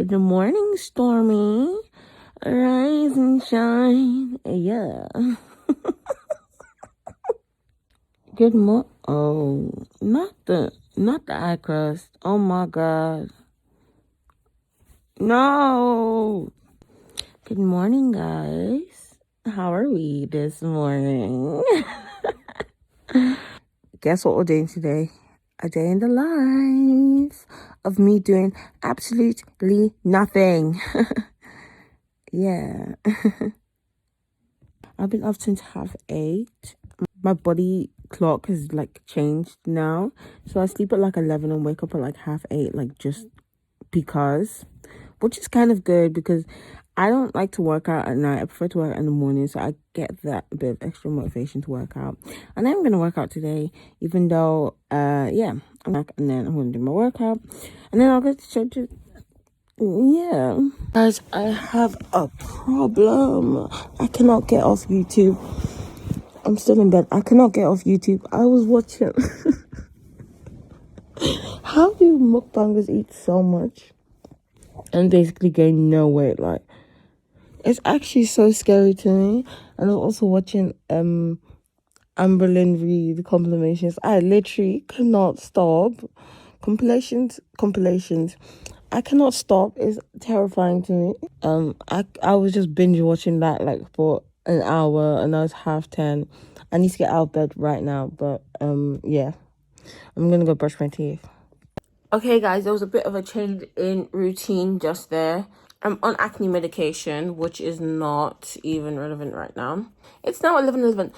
Good morning, Stormy. Rise and shine. Yeah. Good Oh, not the eye crust. Oh my God. No. Good morning, guys. How are we this morning? Guess what we're doing today? A day in the life of me doing absolutely nothing. Yeah. I've been up since 8:30. My body clock has like changed now. So I sleep at like 11 and wake up at like 8:30, like just because. Which is kind of good because I don't like to work out at night. I prefer to work out in the morning, so I get that bit of extra motivation to work out. And I'm gonna work out today, even though yeah, I'm back and then I'm gonna do my workout. And then I'll get to church. Yeah. Guys, I have a problem. I cannot get off YouTube. I'm still in bed. I cannot get off YouTube. I was watching. How do mukbangers eat so much and basically gain no weight? Like, it's actually so scary to me. And I was also watching Amberlyn read compilations. I literally cannot stop. Compilations. I cannot stop. It's terrifying to me. I was just binge watching that like for an hour, and now it's 10:30. I need to get out of bed right now, but yeah, I'm gonna go brush my teeth. Okay, guys, there was a bit of a change in routine just there. I'm on acne medication, which is not even relevant right now. It's now 11:11.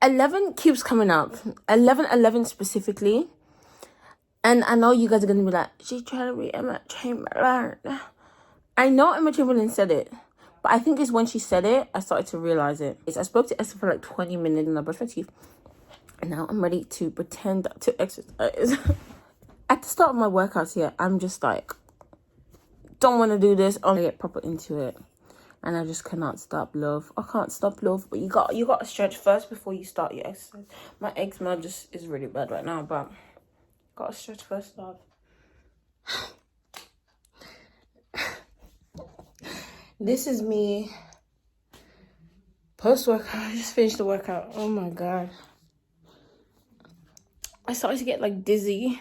11 keeps coming up. 11:11 specifically. And I know you guys are gonna be like, she's trying to read Emma Chamberlain. I know Emma Chamberlain said it, but I think it's when she said it, I started to realize it. I spoke to Esther for like 20 minutes and I brushed my teeth. And now I'm ready to pretend to exercise. At the start of my workouts here, I'm just like, don't want to do this. I'm gonna get proper into it. And I just cannot stop, love. I can't stop, love. But you got to stretch first before you start your exercise. My eczema just is really bad right now, but got to stretch first, love. This is me post-workout. I just finished the workout. Oh my God. I started to get like dizzy.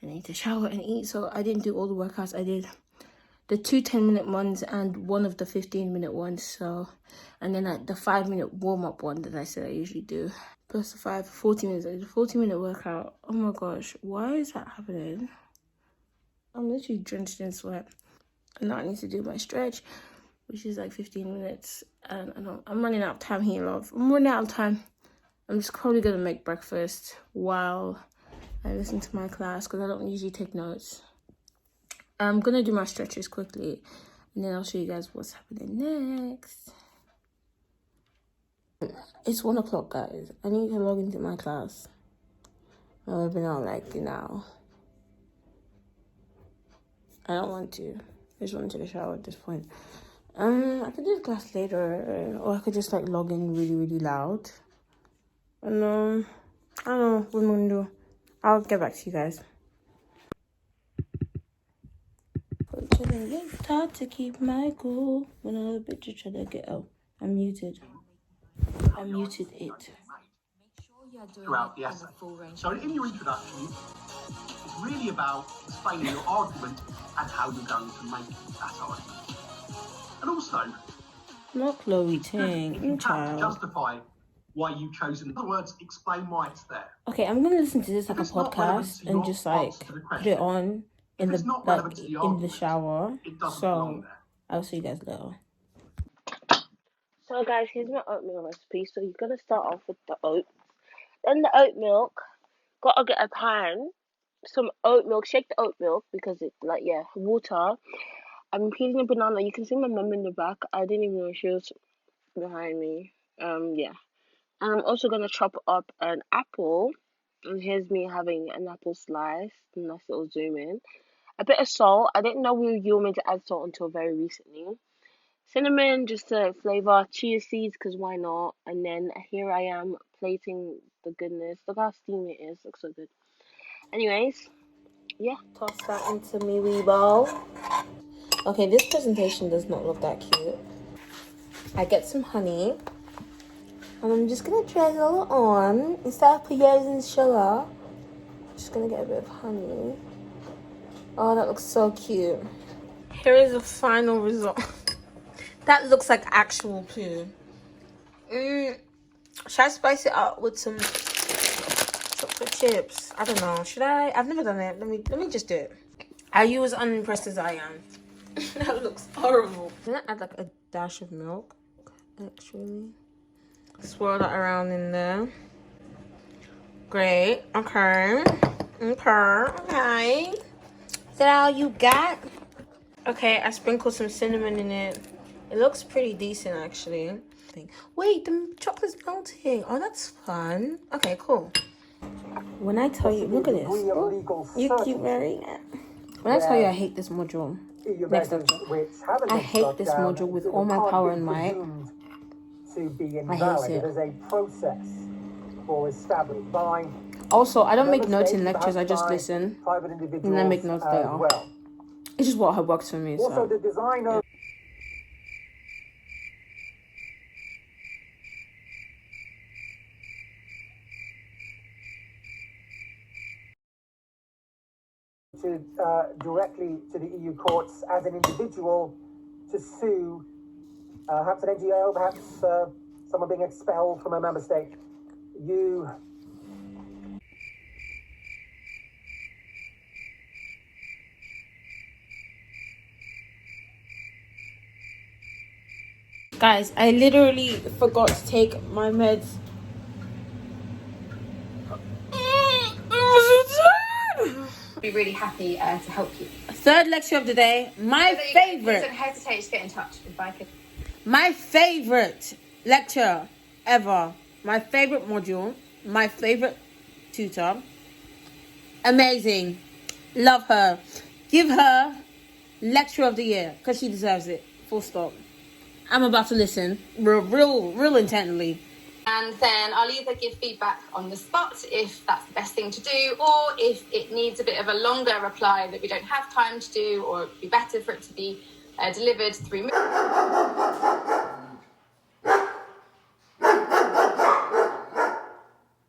I need to shower and eat, so I didn't do all the workouts. I did the 2 10-minute ones and one of the 15-minute ones. So, and then the 5-minute warm-up one that I said I usually do. Plus the 40 minutes. I did a 40-minute workout. Oh my gosh, why is that happening? I'm literally drenched in sweat. And now I need to do my stretch, which is like 15 minutes. And I'm running out of time here, love. I'm running out of time. I'm just probably gonna make breakfast while I listen to my class because I don't usually take notes. I'm gonna do my stretches quickly and then I'll show you guys what's happening next. It's 1 o'clock, guys. I need to log into my class. I've been out like now. I don't want to. I just want to take a shower at this point. I could do the class later, or I could just like log in really, really loud. And I don't know what I'm gonna do. I'll get back to you guys. It's hard to keep my cool when another bitch is trying to get out. I'm muted. I muted it. Throughout the essay. So in your introduction, it's really about explaining your argument and how you're going to make that argument. And also, not Chloe Ting, you have to justify why you've chosen. In other words, explain why it's there. Okay, I'm gonna listen to this like a podcast and just like put it on in the shower. So I'll see you guys later. So guys, here's my oatmeal recipe. So you're gonna start off with the oats. Then the oat milk. Gotta get a pan. Some oat milk. Shake the oat milk because it's like water. I'm peeling a banana. You can see my mum in the back. I didn't even know she was behind me. Yeah. And I'm also gonna chop up an apple. And here's me having an apple slice. Nice little zoom in. A bit of salt. I didn't know you were meant to add salt until very recently. Cinnamon, just to flavor. Chia seeds, because why not? And then here I am plating the goodness. Look how steamy it is. Looks so good. Anyways, yeah. Toss that into me wee bowl. Okay, this presentation does not look that cute. I get some honey. And I'm just gonna drizzle on instead of pears and sugar. Just gonna get a bit of honey. Oh, that looks so cute. Here is the final result. That looks like actual poo. Should I spice it up with some chocolate chips? I don't know. Should I? I've never done it. Let me just do it. Are you as unimpressed as I am? That looks horrible. I'm gonna add like a dash of milk, actually. Swirl that around in there. Great. Okay. Okay. Is that all you got? Okay, I sprinkled some cinnamon in it. It looks pretty decent, actually. Wait, the chocolate's melting. Oh, that's fun. Okay, cool. When I tell you, look at this. You keep wearing it. When I tell you I hate this module, next lecture, I hate this module with all my power and might. I hate it. Also, I don't make notes in lectures, I just listen. And then make notes there. It's just what works for me. Also, the designer. To directly to the EU courts as an individual to sue perhaps an NGO, perhaps someone being expelled from a member state. You. Guys, I literally forgot to take my meds. Be really happy to help you. Third lecture of the day. My favorite. Please don't hesitate to get in touch if I could. My favorite lecture ever. My favorite module. My favorite tutor. Amazing. Love her. Give her lecture of the year because she deserves it. Full stop. I'm about to listen real intently. And then I'll either give feedback on the spot if that's the best thing to do, or if it needs a bit of a longer reply that we don't have time to do, or it'd be better for it to be delivered through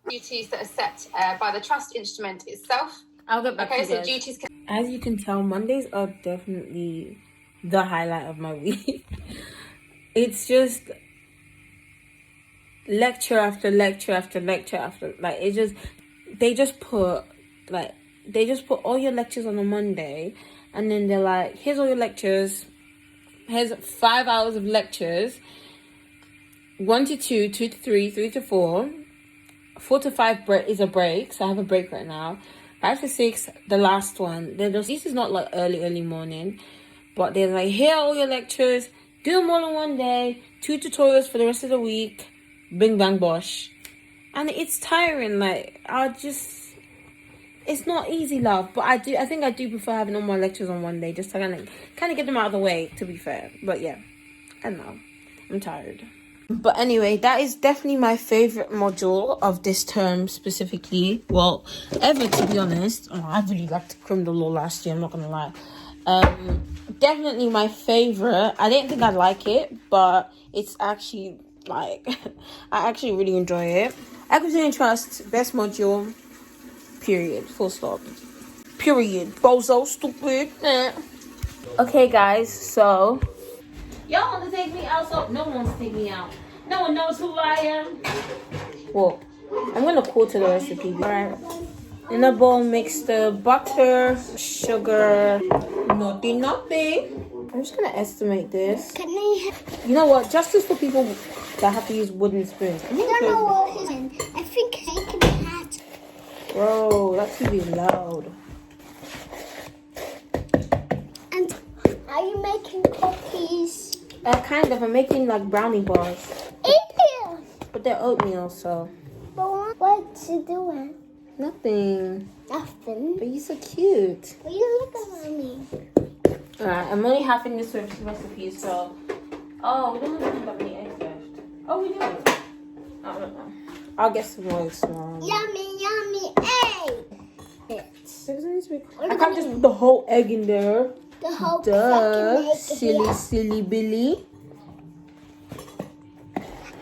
duties that are set by the trust instrument itself. I'll get back to you guys. So duties can... As you can tell, Mondays are definitely the highlight of my week. It's just lecture after lecture after lecture after, like, they just put all your lectures on a Monday, and then they're like, here's all your lectures, here's 5 hours of lectures, 1 to 2, 2 to 3, 3 to 4, 4 to 5 is a break, so I have a break right now, 5 to 6 the last one. This is not like early morning, but they're like, here are all your lectures, do them all in one day, 2 tutorials for the rest of the week, bing bang bosh. And it's tiring. Like, it's not easy, love, but I think I do prefer having all my lectures on one day, just to kind of get them out of the way, to be fair. But yeah, I don't know, I'm tired. But anyway, that is definitely my favorite module of this term specifically, well, ever, to be honest. I really liked criminal law last year, I'm not gonna lie. Definitely my favorite. I didn't think I'd like it, but it's actually, like, I actually really enjoy it. Equity and Trust, best module, period, full stop. Period. Bozo, stupid. Okay, guys, so y'all want to take me out? So no one wants to take me out. No one knows who I am. Well, I'm gonna quote the recipe. Alright. In a bowl, mix the butter, sugar, nothing. I'm just gonna estimate this. You know what? Justice for people that have to use wooden spoons. I don't know what it is. I think I can hat. Bro, that's really loud. And are you making cookies? Kind of. I'm making like brownie bars. Ew. But they're oatmeal, so. But what's you doing? Nothing. Nothing. But you're so cute. Will you look at me? Alright, I'm only halving this recipe, so. Oh, we don't have that many eggs left. Oh, we do. I don't know. I'll get some more eggs tomorrow. Yummy egg. I can't just put the whole egg in there. The whole Duh, fucking leg silly, here. silly Billy.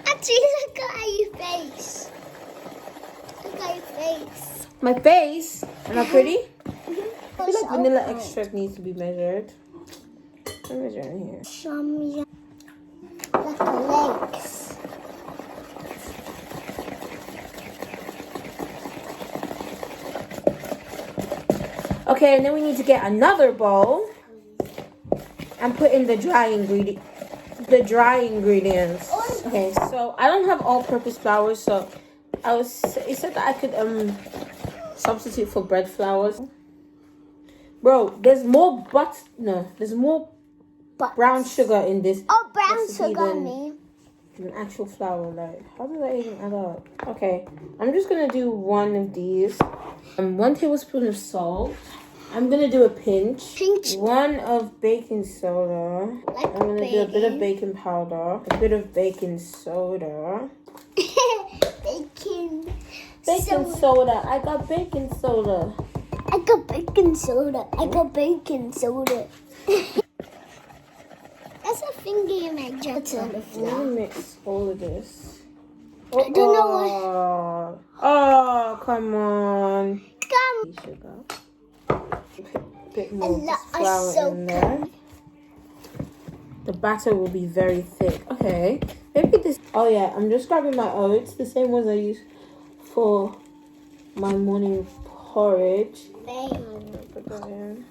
Actually, look at your face. Look at your face. My face. Am I pretty? I feel like So vanilla pretty. extract needs to be measured. Let me measure in here. Show me your like the legs. Okay, and then we need to get another bowl and put in the dry ingredients. Okay, so I don't have all-purpose flour, so it said that I could substitute for bread flours. Bro, there's more there's more But brown sugar in this oh, brown recipe sugar, than me. an actual flour. Like, how does that even add up? Okay, I'm just gonna do one of these. 1 tablespoon of salt. I'm gonna do a pinch. Pinch. 1 of baking soda. Like I'm gonna do a bit of baking. baking powder. A bit of baking soda. Baking. Baking soda. I got baking soda. I got baking soda. I got baking soda. That's a finger you make just on the Let floor. me mix all of this. I don't know what. Oh, come on. Come. Sugar. Bit more of And this that is flour so in there. The batter will be very thick. Okay. Maybe this. Oh yeah, I'm just grabbing my oats, the same ones I use for my morning porridge. Put that in.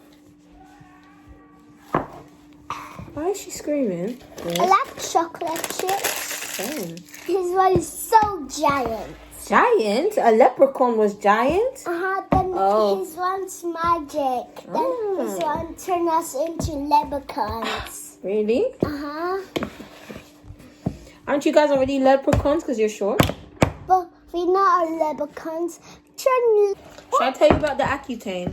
Why is she screaming? I like chocolate chips. Same. His one is so giant. Giant? A leprechaun was giant? Then Oh. his one's magic. Then Oh. his one turn us into leprechauns. Really? Aren't you guys already leprechauns because you're short? But we're not leprechauns. Should I tell you about the Accutane?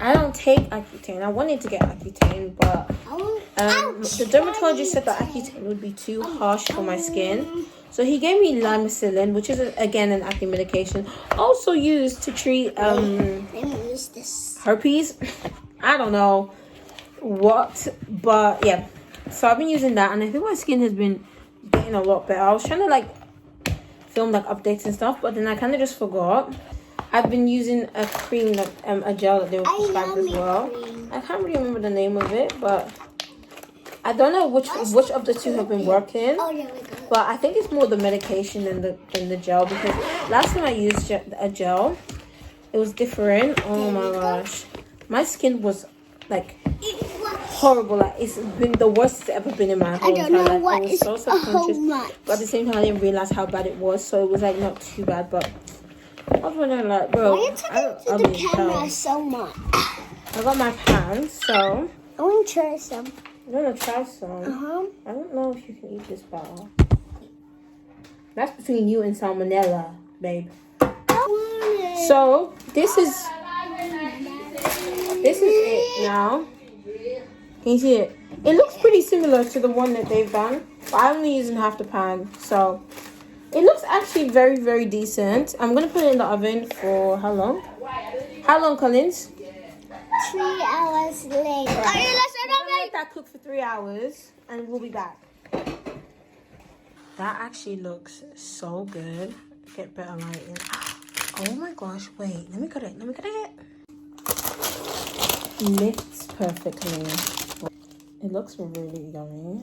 I don't take Accutane. I wanted to get Accutane, but the dermatologist said that Accutane would be too harsh for my skin. So he gave me Lamicillin, which is, again, an acne medication. Also used to treat Let me use this. herpes. I don't know what, but yeah. So I've been using that, and I think my skin has been getting a lot better. I was trying to, like, film, like, updates and stuff, but then I kind of just forgot. I've been using a cream, a gel that they were prescribed as well. Cream. I can't really remember the name of it, but I don't know which of the two have been working. Oh, there we go. But I think it's more the medication than the gel, because last time I used a gel, it was different. Oh my gosh, my skin was like horrible. Like, it's been the worst it's ever been in my whole I don't entire know life. what I was is so subconscious, much. but at the same time I didn't realize how bad it was. So it was like not too bad, but I was wondering, like, bro, Why are you talking to the camera so much? I got my pan, so I want to try some. I'm gonna try some. I don't know if you can eat this batter. That's between you and salmonella, babe. So this is it now. Can you see it? It looks pretty similar to the one that they've done, but I'm only using half the pan, so it looks actually very, very decent. I'm gonna put it in the oven for how long? How long, Collins? 3 hours later. Let that cook for 3 hours, and we'll be back. That actually looks so good. Get better lighting. Oh my gosh! Wait, let me cut it. Mixed perfectly. It looks really yummy.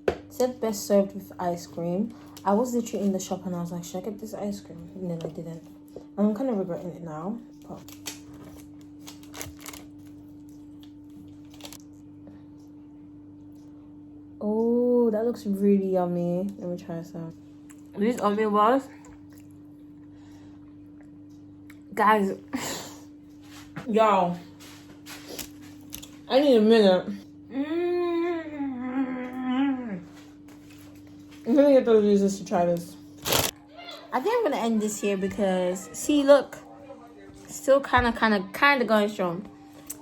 It said best served with ice cream. I was literally in the shop and I was like, should I get this ice cream? And then I didn't. I'm kind of regretting it now. But oh, that looks really yummy. Let me try some. These oatmeal bars, guys. Y'all, I need a minute. I'm gonna get those users to try this. I think I'm gonna end this here because, see, look, still kind of going strong.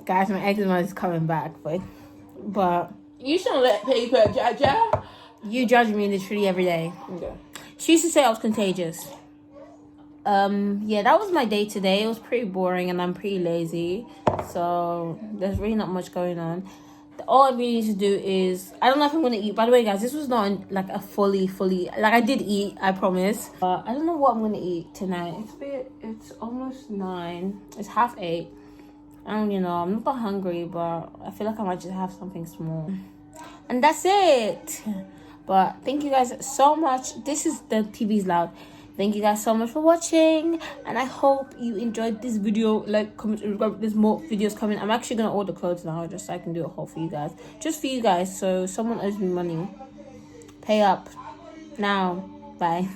Guys, my eczema is coming back, but You shouldn't let people judge you. you judge me literally every day. Okay. She used to say I was contagious. yeah, that was my day today. It was pretty boring and I'm pretty lazy, so there's really not much going on. All I really need to do is, I don't know if I'm gonna eat. By the way, guys, this was not like a fully like, I did eat, I promise, but I don't know what I'm gonna eat tonight. It's almost 9, it's 8:30. I don't know, I'm not that hungry, but I feel like I might just have something small, and that's it. But thank you guys so much. This is the TV's loud. Thank you guys so much for watching, and I hope you enjoyed this video. Like, comment, there's more videos coming. I'm actually gonna order clothes now, just so I can do a haul for you guys, just for you guys. So someone owes me money. Pay up now. Bye.